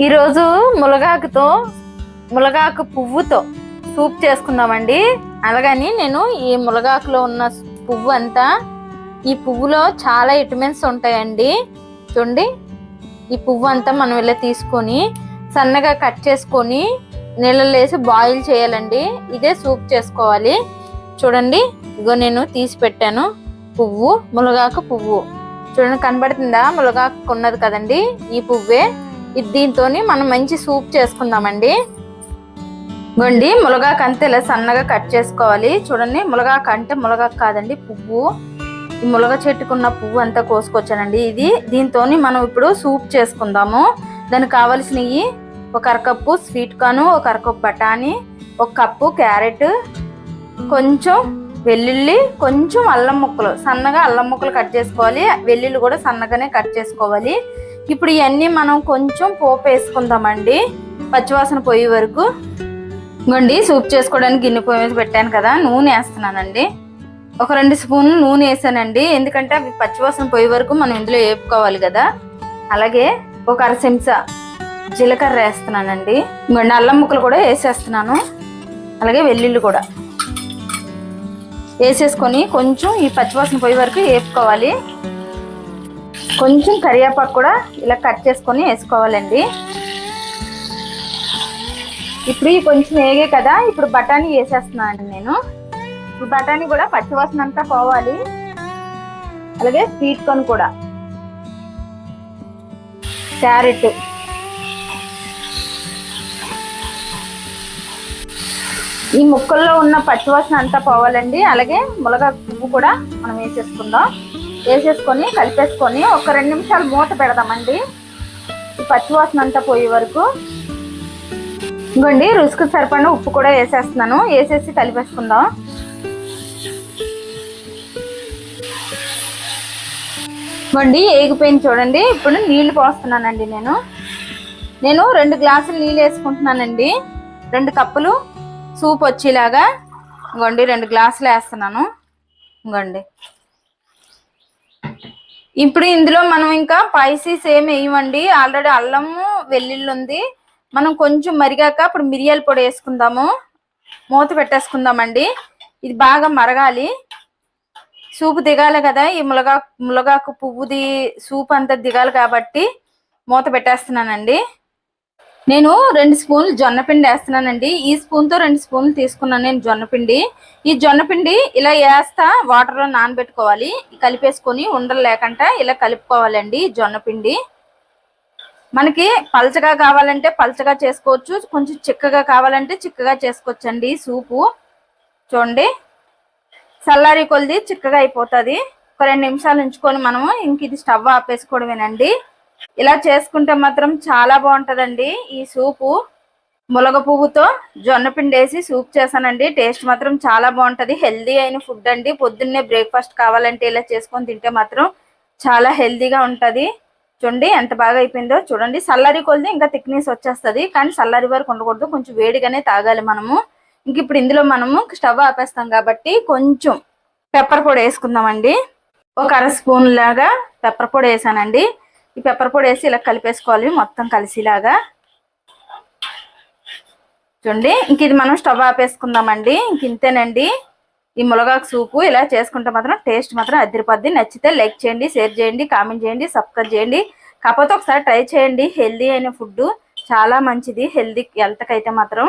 ఈరోజు ములగాకు పువ్వుతో సూప్ చేసుకుందామండి. అలాగని నేను ఈ ములగాకులో ఉన్న పువ్వు అంతా, ఈ పువ్వులో చాలా విటమిన్స్ ఉంటాయండి. చూడండి, ఈ పువ్వు అంతా మనం ఇలా తీసుకొని సన్నగా కట్ చేసుకొని నీళ్ళలో వేసి బాయిల్ చేయాలండి. ఇదే సూప్ చేసుకోవాలి. చూడండి, ఇగో నేను తీసి పెట్టాను పువ్వు, ములగాకు పువ్వు. చూడండి, కనబడుతుందా? ములగాకు ఉన్నది కదండి, ఈ పువ్వే. దీంతో మనం మంచి సూప్ చేసుకుందామండి. ఇవ్వండి, ములగాకు అంతా ఇలా సన్నగా కట్ చేసుకోవాలి. చూడండి, ములగాకు అంటే ములగాకు కాదండి, పువ్వు. ఈ ములగ చెట్టుకున్న పువ్వు అంతా కోసుకొచ్చానండి. దీంతో మనం ఇప్పుడు సూప్ చేసుకుందాము. దానికి కావలసినవి ఒక అరకప్పు స్వీట్ కార్న్, ఒక అరకప్పు బఠానీ, ఒక కప్పు క్యారెట్, కొంచెం వెల్లుల్లి, కొంచెం అల్లం ముక్కలు, సన్నగా అల్లం ముక్కలు కట్ చేసుకోవాలి. వెల్లుల్లి కూడా సన్నగానే కట్ చేసుకోవాలి. ఇప్పుడు ఇవన్నీ మనం కొంచెం పోపు వేసుకుందామండి, పచ్చివాసన పోయే వరకు. ఇంకోండి, సూప్ చేసుకోవడానికి గిన్నె పొయ్యి మీద పెట్టాను కదా, నూనె వేస్తున్నానండి. ఒక 2 స్పూన్లు నూనె వేసానండి, ఎందుకంటే అవి పచ్చివాసన పోయే వరకు మనం ఇందులో వేపుకోవాలి కదా. అలాగే ఒక 1/2 చెంచా జీలకర్ర వేస్తున్నానండి. ఇంకోండి, అల్లం ముక్కలు కూడా వేసేస్తున్నాను. అలాగే వెల్లుల్లి కూడా వేసేసుకొని కొంచెం ఈ పచ్చివాసన పోయే వరకు వేపుకోవాలి. కొంచెం కరివేపాకు కూడా ఇలా కట్ చేసుకొని వేసుకోవాలండి. ఇప్పుడు కొంచెం వేగే కదా, ఇప్పుడు బఠానీ వేసేస్తున్నాను నేను. ఇప్పుడు బఠానీ కూడా పచ్చివాసన అంతా పోవాలి. అలాగే స్వీట్ కార్న్ కూడా, క్యారెట్, ఈ ముక్కల్లో ఉన్న పచ్చివాసన అంతా పోవాలండి. అలాగే ములగాకు పువ్వు కూడా మనం వేసేసుకుందాం. వేసేసుకొని కలిపేసుకొని ఒక 2 నిమిషాలు మూత పెడదామండి, ఈ పచ్చివాసన అంతా పోయే వరకు. ఇంకోండి, రుచికి సరిపడిన ఉప్పు కూడా వేసేస్తున్నాను. వేసేసి కలిపేసుకుందాం. ఇంకోండి, ఏగిపోయింది చూడండి. ఇప్పుడు నీళ్లు పోస్తున్నానండి. నేను 2 గ్లాసులు నీళ్ళు వేసుకుంటున్నానండి. 2 కప్పులు సూప్ వచ్చేలాగా. ఇంకోండి, 2 గ్లాసులు వేస్తున్నాను. ఇంకోండి, ఇప్పుడు ఇందులో మనం ఇంకా స్పైసీస్ ఏమి వేయమండి. ఆల్రెడీ అల్లము వెల్లుల్లి ఉంది. మనం కొంచెం మరిగాక ఇప్పుడు మిరియాల పొడి వేసుకుందాము. మూత పెట్టేసుకుందామండి. ఇది బాగా మరగాలి, సూపు దిగాలి కదా. ఈ ములగాకు పువ్వుది సూప్ అంతా దిగాలి కాబట్టి మూత పెట్టేస్తున్నానండి. నేను 2 స్పూన్లు జొన్నపిండి వేస్తున్నానండి. ఈ స్పూన్తో 2 స్పూన్లు తీసుకున్నాను నేను జొన్నపిండి. ఈ జొన్నపిండి ఇలా వేస్తా వాటర్లో నానబెట్టుకోవాలి. కలిపేసుకొని ఉండలు లేకుండా ఇలా కలుపుకోవాలండి. జొన్నపిండి మనకి పలచగా కావాలంటే పలచగా చేసుకోవచ్చు, కొంచెం చిక్కగా కావాలంటే చిక్కగా చేసుకోవచ్చండి సూపు. చూడండి, చల్లారి కొలిది చిక్కగా అయిపోతుంది. ఒక 2 నిమిషాలు ఉంచుకొని మనము ఇంక ఇది స్టవ్ ఆపేసుకోవడమేనండి. ఇలా చేసుకుంటే మాత్రం చాలా బాగుంటుందండి ఈ సూపు. ములగ పువ్వుతో జొన్నపిండి వేసి సూప్ చేశానండి. టేస్ట్ మాత్రం చాలా బాగుంటుంది. హెల్దీ అయిన ఫుడ్ అండి. పొద్దున్నే బ్రేక్ఫాస్ట్ కావాలంటే ఇలా చేసుకొని తింటే మాత్రం చాలా హెల్దీగా ఉంటుంది. చూడండి ఎంత బాగా అయిపోయిందో. చూడండి, చల్లారి కొలిది ఇంకా థిక్నెస్ వచ్చేస్తుంది, కానీ చల్లారి వరకు ఉండకూడదు, కొంచెం వేడిగానే తాగాలి మనము. ఇంక ఇప్పుడు ఇందులో మనము స్టవ్ ఆపేస్తాం కాబట్టి కొంచెం పెప్పర్ పొడి వేసుకుందామండి. ఒక 1/2 స్పూన్ లాగా పెప్పర్ పొడి వేసానండి. ఈ పెప్పర్ పొడి వేసి ఇలా కలిపేసుకోవాలి మొత్తం కలిసిలాగా. చూడండి, ఇంక ఇది మనం స్టవ్ ఆపేసుకుందామండి. ఇంక ఇంతేనండి ఈ ములగాకు సూపు. ఇలా చేసుకుంటే మాత్రం టేస్ట్ మాత్రం అదిరిపోద్ది. నచ్చితే లైక్ చేయండి, షేర్ చేయండి, కామెంట్ చేయండి, సబ్స్క్రైబ్ చేయండి. కాకపోతే ఒకసారి ట్రై చేయండి. హెల్దీ అయిన ఫుడ్ చాలా మంచిది హెల్తీకి, హెల్త్కి అయితే మాత్రం.